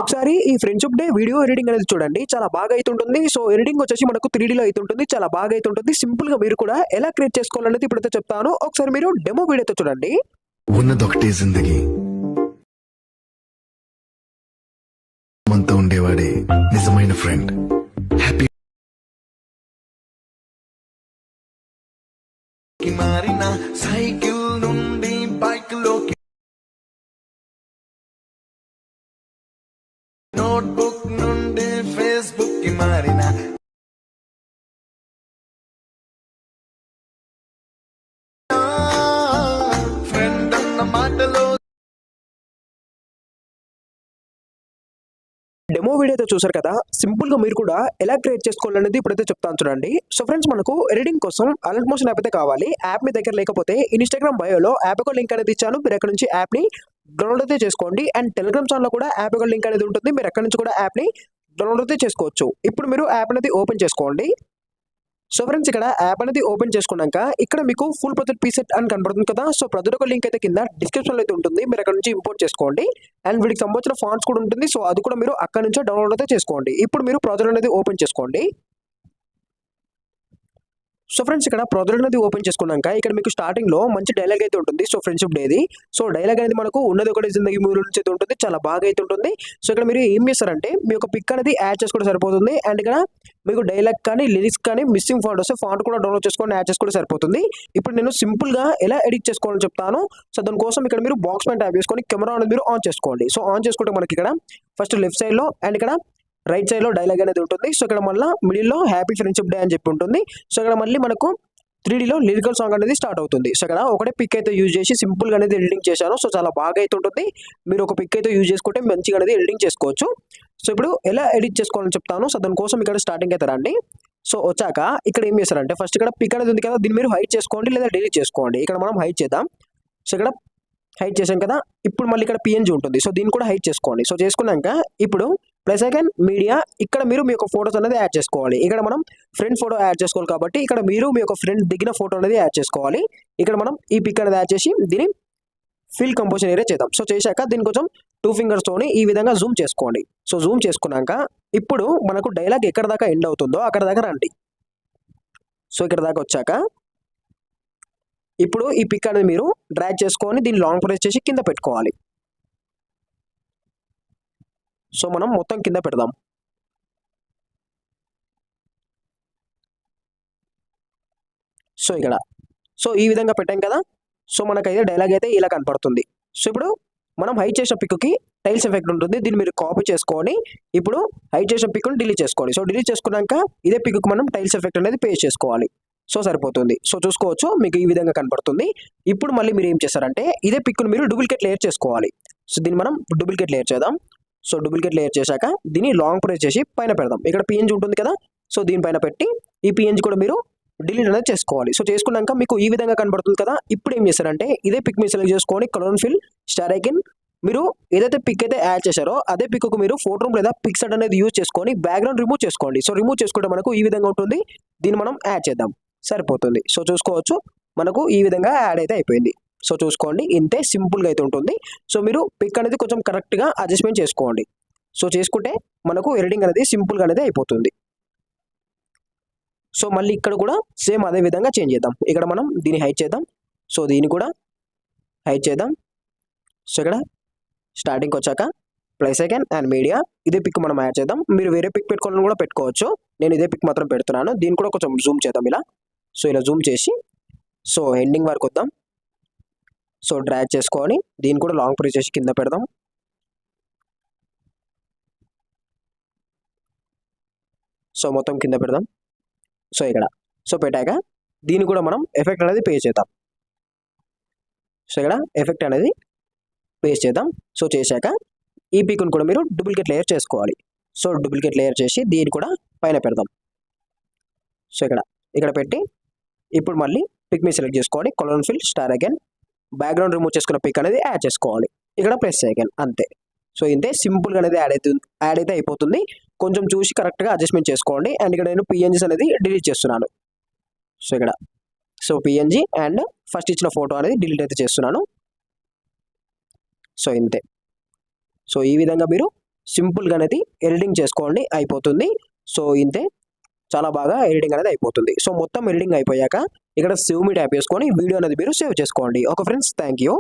ఒకసారి ఈ friendship day video editing అనేది చూడండి, చాలా బాగా అయితుంటుంది. సో ఎడిటింగ్ వచ్చేసి మనకు 3Dలో అయితుంటుంది, చాలా బాగా అయితుంటుంది. సింపుల్ గా మీరు కూడా ఎలా క్రియేట్ చేసుకోవాలనేది ఇప్పుడైతే చెప్తాను. ఒకసారి మీరు డెమో వీడియోతో చూడండి. ఉన్నదొకటే జిందగీ, మనతో ఉండేవాడే నిజమైన ఫ్రెండ్. హ్యాపీ మారిన సైకిల్ నుండి బైక్ లోకి, నోట్బుక్ నుండి ఫేస్బుక్ కి మారిన ఫ్రెండ్ అన్న మాటలో డెమో వీడియోతో చూసారు కదా, సింపుల్ గా మీరు కూడా ఎలా క్రియేట్ చేసుకోవాలనేది ఇప్పుడైతే చెప్తాను చూడండి. సో ఫ్రెండ్స్, మనకు ఎడిటింగ్ కోసం అలర్ట్ మోషన్ యాప్ అయితే కావాలి. యాప్ మీ దగ్గర లేకపోతే ఇన్స్టాగ్రామ్ బయోలో యాప్ యొక్క లింక్ అనేది ఇచ్చాను, మీరు అక్కడ నుంచి యాప్ ని డౌన్లోడ్ అయితే చేసుకోండి. అండ్ టెలిగ్రామ్ ఛానల్ లో కూడా యాప్ యొక్క లింక్ అనేది ఉంటుంది, మీరు అక్కడ నుంచి కూడా యాప్ ని డౌన్లోడ్ అయితే చేసుకోవచ్చు. ఇప్పుడు మీరు యాప్ అనేది ఓపెన్ చేసుకోండి. సో ఫ్రెండ్స్, ఇక్కడ యాప్ అనేది ఓపెన్ చేసుకున్నాక ఇక్కడ మీకు ఫుల్ ప్రాజెక్ట్ పీసెట్ అని కనబడుతుంది కదా. సో ప్రతి ఒక్క లింక్ అయితే కింద డిస్క్రిప్షన్ లో అయితే ఉంటుంది, మీరు అక్కడ నుంచి ఇంపోర్ట్ చేసుకోండి. అండ్ వీటికి సంబంధించిన ఫాంట్స్ కూడా ఉంటుంది, సో అది కూడా మీరు అక్కడ నుంచే డౌన్లోడ్ అయితే చేసుకోండి. ఇప్పుడు మీరు ప్రాజెక్ట్ అనేది ఓపెన్ చేసుకోండి. సో ఫ్రెండ్స్, ఇక్కడ ప్రాజెక్ట్ అనేది ఓపెన్ చేసుకున్నాక ఇక్కడ మీకు స్టార్టింగ్ లో మంచి డైలాగ్ అయితే ఉంటుంది. సో ఫ్రెండ్షిప్ డేది సో డైలాగ్ అనేది మనకు ఉన్నది ఒకటి జిందగీ మూవీ నుంచి అయితే ఉంటుంది, చాలా బాగా అయితే ఉంటుంది. సో ఇక్కడ మీరు ఏం చేస్తారంటే మీ యొక్క పిక్ అనేది యాడ్ చేసుకోవడం సరిపోతుంది. అండ్ ఇక్కడ మీకు డైలాగ్ కానీ లిరిక్స్ కానీ మిస్సింగ్ ఫాంట్ వస్తే ఫాంట్ కూడా డౌన్లోడ్ చేసుకొని యాడ్ చేసుకోవడం సరిపోతుంది. ఇప్పుడు నేను సింపుల్ గా ఎలా ఎడిట్ చేసుకోవాలని చెప్తాను. సో దానికోసం ఇక్కడ మీరు బాక్స్ పైన ట్యాప్ చేసుకొని కెమెరా అనేది మీరు ఆన్ చేసుకోండి. సో ఆన్ చేసుకుంటే మనకి ఇక్కడ ఫస్ట్ లెఫ్ట్ సైడ్ లో అండ్ ఇక్కడ రైట్ సైడ్ లో డైలాగ్ అనేది ఉంటుంది. సో ఇక్కడ మళ్ళీ మిడిల్ లో హ్యాపీ ఫ్రెండ్షిప్ డే అని చెప్పి ఉంటుంది. సో ఇక్కడ మళ్ళీ మనకు 3Dలో లిరికల్ సాంగ్ అనేది స్టార్ట్ అవుతుంది. సో ఇక్కడ ఒకటే పిక్ అయితే యూజ్ చేసి సింపుల్ గా అనేది ఎడిటింగ్ చేశాను. సో చాలా బాగా అయితే ఉంటుంది. మీరు ఒక పిక్ అయితే యూజ్ చేసుకుంటే మంచిగా అనేది ఎడిటింగ్ చేసుకోవచ్చు. సో ఇప్పుడు ఎలా ఎడిట్ చేసుకోవాలని చెప్తాను. సో దానికోసం ఇక్కడ స్టార్టింగ్ అయితే రండి. సో వచ్చాక ఇక్కడ ఏం చేస్తారంటే ఫస్ట్ ఇక్కడ పిక్ అనేది ఉంది కదా, దీన్ని మీరు హైడ్ చేసుకోండి లేదా డిలీట్ చేసుకోండి. ఇక్కడ మనం హైడ్ చేద్దాం. సో ఇక్కడ హైడ్ చేసాం కదా, ఇప్పుడు మళ్ళీ ఇక్కడ పిఎన్జీ ఉంటుంది. సో దీన్ని కూడా హైడ్ చేసుకోండి. సో చేసుకున్నాక ఇప్పుడు ప్లస్ అగైన్ మీడియా, ఇక్కడ మీరు మీ యొక్క ఫోటోస్ అనేది యాడ్ చేసుకోవాలి. ఇక్కడ మనం ఫ్రెండ్ ఫోటో యాడ్ చేసుకోవాలి కాబట్టి ఇక్కడ మీరు మీ యొక్క ఫ్రెండ్ దిగిన ఫోటో అనేది యాడ్ చేసుకోవాలి. ఇక్కడ మనం ఈ పిక్ అనేది యాడ్ చేసి దీన్ని ఫిల్ కంపోజిషన్ ఏరియా చేద్దాం. సో చేశాక దీని కొంచెం 2 ఫింగర్స్ తోని ఈ విధంగా జూమ్ చేసుకోండి. సో జూమ్ చేసుకున్నాక ఇప్పుడు మనకు డైలాగ్ ఎక్కడ దాకా ఎండ్ అవుతుందో అక్కడ దాకా రండి. సో ఇక్కడ దాకా వచ్చాక ఇప్పుడు ఈ పిక్ అనేది మీరు డ్రాగ్ చేసుకొని దీన్ని లాంగ్ ప్రెస్ చేసి కింద పెట్టుకోవాలి. సో మనం మొత్తం కింద పెడదాం. సో ఇక్కడ సో ఈ విధంగా పెట్టాం కదా. సో మనకైతే డైలాగ్ అయితే ఇలా కనపడుతుంది. సో ఇప్పుడు మనం హైడ్ చేసిన పిక్కి టైల్స్ ఎఫెక్ట్ ఉంటుంది, దీన్ని మీరు కాపీ చేసుకొని ఇప్పుడు హైడ్ చేసిన పిక్ని డిలీట్ చేసుకోండి. సో డిలీట్ చేసుకున్నాక ఇదే పిక్కి మనం టైల్స్ ఎఫెక్ట్ అనేది పేస్ట్ చేసుకోవాలి. సో సరిపోతుంది. సో చూసుకోవచ్చు మీకు ఈ విధంగా కనపడుతుంది. ఇప్పుడు మళ్ళీ మీరు ఏం చేస్తారంటే ఇదే పిక్ను మీరు డూప్లికేట్ లేయర్ చేసుకోవాలి. సో దీన్ని మనం డూప్లికేట్ లేయర్ చేద్దాం. సో డూప్లికేట్ లేయర్ చేశాక దీన్ని లాంగ్ ప్రెస్ చేసి పైన పెడదాం. ఇక్కడ పిఎన్జీ ఉంటుంది కదా, సో దీనిపైన పెట్టి ఈ పిఎన్జీ కూడా మీరు డిలీట్ అనేది చేసుకోవాలి. సో చేసుకున్నాక మీకు ఈ విధంగా కనబడుతుంది కదా. ఇప్పుడు ఏం చేస్తారంటే ఇదే పిక్ మీరు సెలెక్ట్ చేసుకొని కలర్ ఫిల్ స్టార్ ఐకాన్ మీరు ఏదైతే పిక్ అయితే యాడ్ చేశారో అదే పిక్కు మీరు ఫోటో రూమ్ లేదా పిక్సెట్ అనేది యూజ్ చేసుకొని బ్యాక్గ్రౌండ్ రిమూవ్ చేసుకోండి. సో రిమూవ్ చేసుకుంటే మనకు ఈ విధంగా ఉంటుంది. దీన్ని మనం యాడ్ చేద్దాం, సరిపోతుంది. సో చూసుకోవచ్చు మనకు ఈ విధంగా యాడ్ అయితే అయిపోయింది. సో చూసుకోండి, ఇంతే సింపుల్గా అయితే ఉంటుంది. సో మీరు పిక్ అనేది కొంచెం కరెక్ట్గా అడ్జస్ట్మెంట్ చేసుకోండి. సో చేసుకుంటే మనకు ఎడిటింగ్ అనేది సింపుల్గా అనేది అయిపోతుంది. సో మళ్ళీ ఇక్కడ కూడా సేమ్ అదే విధంగా చేంజ్ చేద్దాం. ఇక్కడ మనం దీన్ని హైడ్ చేద్దాం. సో దీన్ని కూడా హైడ్ చేద్దాం. సో ఇక్కడ స్టార్టింగ్కి వచ్చాక ప్లస్ అగైన్ అండ్ మీడియా ఇదే పిక్ మనం యాడ్ చేద్దాం. మీరు వేరే పిక్ పెట్టుకోవాలని కూడా పెట్టుకోవచ్చు, నేను ఇదే పిక్ మాత్రం పెడుతున్నాను. దీన్ని కూడా కొంచెం జూమ్ చేద్దాం ఇలా. సో ఇలా జూమ్ చేసి సో ఎండింగ్ వరకు వద్దాం. సో డ్రాగ్ చేసుకొని దీన్ని కూడా లాంగ్ ప్రెస్ చేసి కింద పెడదాం. సో మొత్తం కింద పెడదాం. సో ఇక్కడ సో పెట్టాక దీన్ని కూడా మనం ఎఫెక్ట్ అనేది పే చేద్దాం. సో ఇక్కడ ఎఫెక్ట్ అనేది పేస్ట్ చేద్దాం. సో చేశాక ఈ పిక్ను కూడా మీరు డూప్లికేట్ లేయర్ చేసుకోవాలి. సో డూప్లికేట్ లేయర్ చేసి దీన్ని కూడా పైన పెడదాం. సో ఇక్కడ పెట్టి ఇప్పుడు మళ్ళీ పిక్ మీ సెలెక్ట్ చేసుకోవాలి, colour fill star again background remove చేసుకున్న పిక్ అనేది యాడ్ చేసుకోవాలి. ఇక్కడ ప్రెస్ అగైన్, అంతే. సో ఇంతే సింపుల్గా అనేది యాడ్ అయితే అయిపోతుంది. కొంచెం చూసి కరెక్ట్గా అడ్జస్ట్మెంట్ చేసుకోండి. అండ్ ఇక్కడ నేను పిఎన్జీస్ అనేది డిలీట్ చేస్తున్నాను. సో ఇక్కడ సో పిఎన్జీ అండ్ ఫస్ట్ ఇచ్చిన ఫోటో అనేది డిలీట్ అయితే చేస్తున్నాను. సో ఇంతే. సో ఈ విధంగా మీరు సింపుల్గా అనేది ఎడిటింగ్ చేసుకోండి, అయిపోతుంది. సో ఇంతే, చాలా బాగా ఎడిటింగ్ అనేది అయిపోతుంది. సో మొత్తం ఎడిటింగ్ అయిపోయాక ఇక్కడ సేవ్ మీ ట్యాప్ చేసుకొని వీడియో అనేది మీరు సేవ్ చేసుకోండి. Okay friends, thank you.